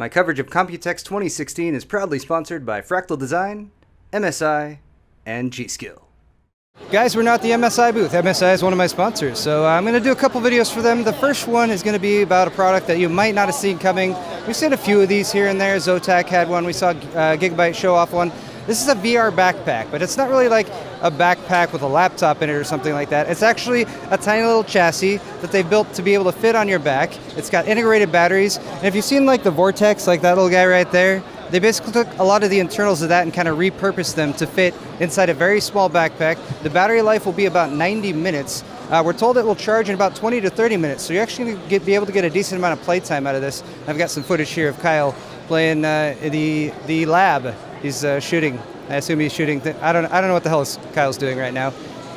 My coverage of Computex 2016 is proudly sponsored by Fractal Design, MSI, and G-Skill. Guys, we're now at the MSI booth. MSI is one of my sponsors, so I'm going to do a couple videos for them. The first one is going to be about a product that you might not have seen coming. We've seen a few of these here and there. Zotac had one. We saw Gigabyte show off one. This is a VR backpack, but it's not really like a backpack with a laptop in it or something like that. It's actually a tiny little chassis that they built to be able to fit on your back. It's got integrated batteries, and if you've seen like the Vortex, like that little guy right there, they basically took a lot of the internals of that and kind of repurposed them to fit inside a very small backpack. The battery life will be about 90 minutes. We're told it will charge in about 20 to 30 minutes, so you're actually going to be able to get a decent amount of playtime out of this. I've got some footage here of Kyle playing the lab. He's shooting. I assume he's shooting. I don't know what the hell Kyle's doing right now.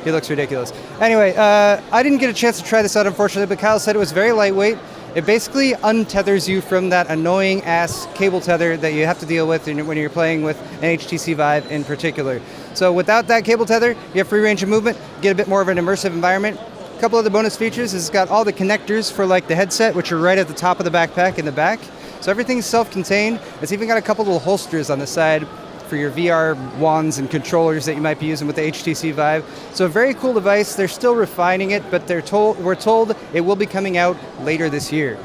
He looks ridiculous. Anyway, I didn't get a chance to try this out, unfortunately, but Kyle said it was very lightweight. It basically untethers you from that annoying ass cable tether that you have to deal with when you're playing with an HTC Vive in particular. So without that cable tether, you have free range of movement, get a bit more of an immersive environment. A couple other bonus features is it's got all the connectors for like the headset, which are right at the top of the backpack in the back. So everything's self-contained. It's even got a couple little holsters on the side for your VR wands and controllers that you might be using with the HTC Vive. So a very cool device. They're still refining it, but we're told it will be coming out later this year.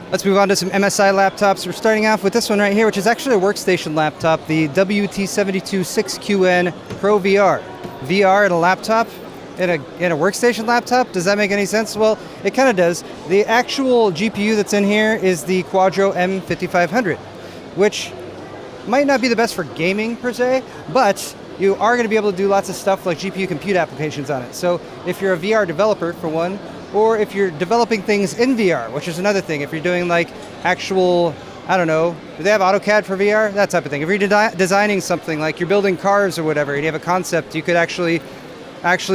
Let's move on to some MSI laptops. We're starting off with this one right here, which is actually a workstation laptop, the WT72-6QN Pro VR. VR in a laptop, in a workstation laptop? Does that make any sense? Well, it kind of does. The actual GPU that's in here is the Quadro M5500, which might not be the best for gaming per se, but you are going to be able to do lots of stuff like GPU compute applications on it. So if you're a VR developer, for one, or if you're developing things in VR, which is another thing, if you're doing like actual, I don't know, do they have AutoCAD for VR? That type of thing. If you're designing something like you're building cars or whatever, and you have a concept, you could actually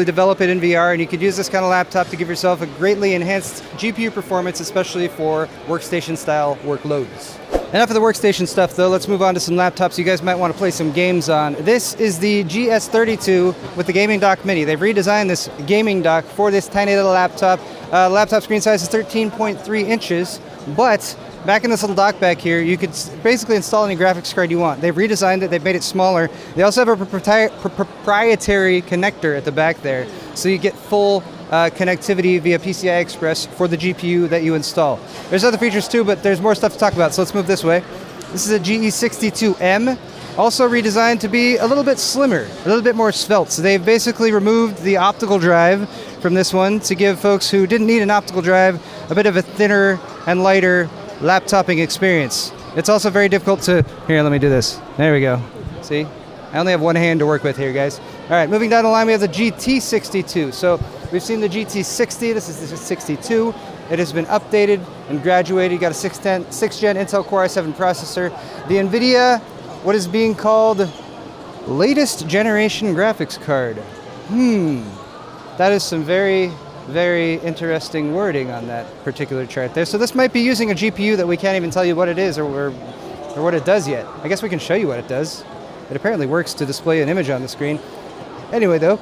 develop it in VR, and you could use this kind of laptop to give yourself a greatly enhanced GPU performance, especially for workstation-style workloads. Enough of the workstation stuff, though. Let's move on to some laptops you guys might want to play some games on. This is the GS32 with the Gaming Dock Mini. They've redesigned this gaming dock for this tiny little laptop. Laptop screen size is 13.3 inches, but back in this little dock back here, you could basically install any graphics card you want. They've redesigned it, they've made it smaller. They also have a proprietary connector at the back there, so you get full connectivity via PCI Express for the GPU that you install. There's other features too, but there's more stuff to talk about, so let's move this way. This is a GE62M, also redesigned to be a little bit slimmer, a little bit more svelte. So they've basically removed the optical drive from this one to give folks who didn't need an optical drive a bit of a thinner and lighter laptoping experience. It's also very difficult to, here, let me do this. There we go. See? I only have one hand to work with here, guys. All right, moving down the line, we have the GT62. So we've seen the GT60, this is the 62. It has been updated and graduated. You got a 6th gen Intel Core i7 processor. The NVIDIA, what is being called latest generation graphics card. That is some very, very interesting wording on that particular chart there. So this might be using a GPU that we can't even tell you what it is or what it does yet. I guess we can show you what it does. It apparently works to display an image on the screen. Anyway though,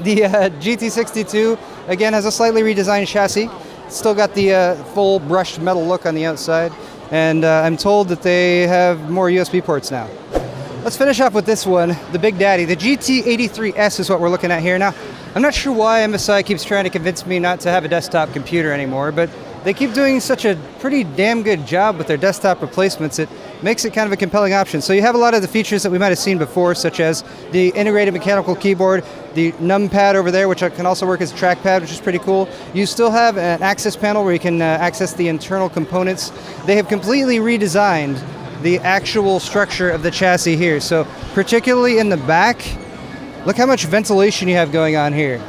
the GT62 again has a slightly redesigned chassis. It's still got the full brushed metal look on the outside, and I'm told that they have more USB ports now. Let's finish off with this one, the Big Daddy. The GT83S is what we're looking at here. Now, I'm not sure why MSI keeps trying to convince me not to have a desktop computer anymore, but they keep doing such a pretty damn good job with their desktop replacements. It makes it kind of a compelling option. So you have a lot of the features that we might have seen before, such as the integrated mechanical keyboard, the numpad over there, which can also work as a trackpad, which is pretty cool. You still have an access panel where you can access the internal components. They have completely redesigned the actual structure of the chassis here. So particularly in the back, look how much ventilation you have going on here.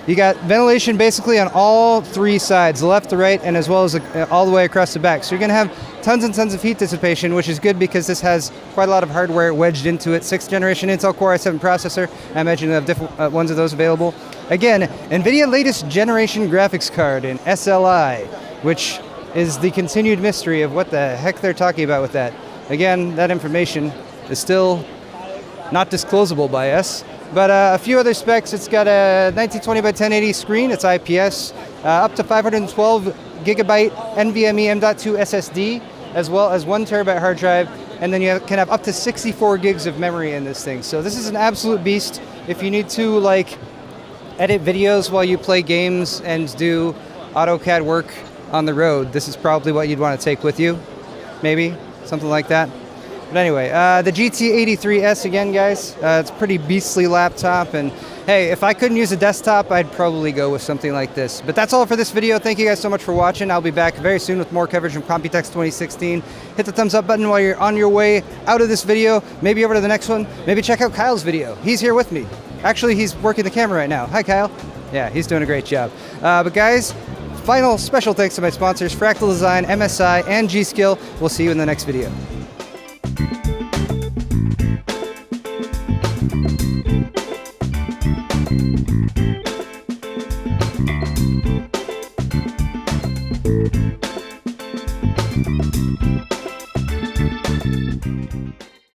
You got ventilation basically on all three sides, the left, the right, and as well as all the way across the back. So you're going to have tons and tons of heat dissipation, which is good because this has quite a lot of hardware wedged into it. 6th generation Intel Core i7 processor. I imagine you have different ones of those available. Again, NVIDIA latest generation graphics card in SLI, which is the continued mystery of what the heck they're talking about with that. Again, that information is still not disclosable by us. But a few other specs. It's got a 1920 by 1080 screen. It's IPS. Up to 512 gigabyte NVMe M.2 SSD. as well as 1 terabyte hard drive, and then you can have up to 64 gigs of memory in this thing. So this is an absolute beast. If you need to like edit videos while you play games and do AutoCAD work on the road, this is probably what you'd want to take with you. Maybe, something like that. But anyway, the GT83S again, guys. It's a pretty beastly laptop, and hey, if I couldn't use a desktop, I'd probably go with something like this. But that's all for this video. Thank you guys so much for watching. I'll be back very soon with more coverage from Computex 2016. Hit the thumbs up button while you're on your way out of this video. Maybe over to the next one. Maybe check out Kyle's video. He's here with me. Actually, he's working the camera right now. Hi, Kyle. Yeah, he's doing a great job. But guys, final special thanks to my sponsors, Fractal Design, MSI, and G-Skill. We'll see you in the next video.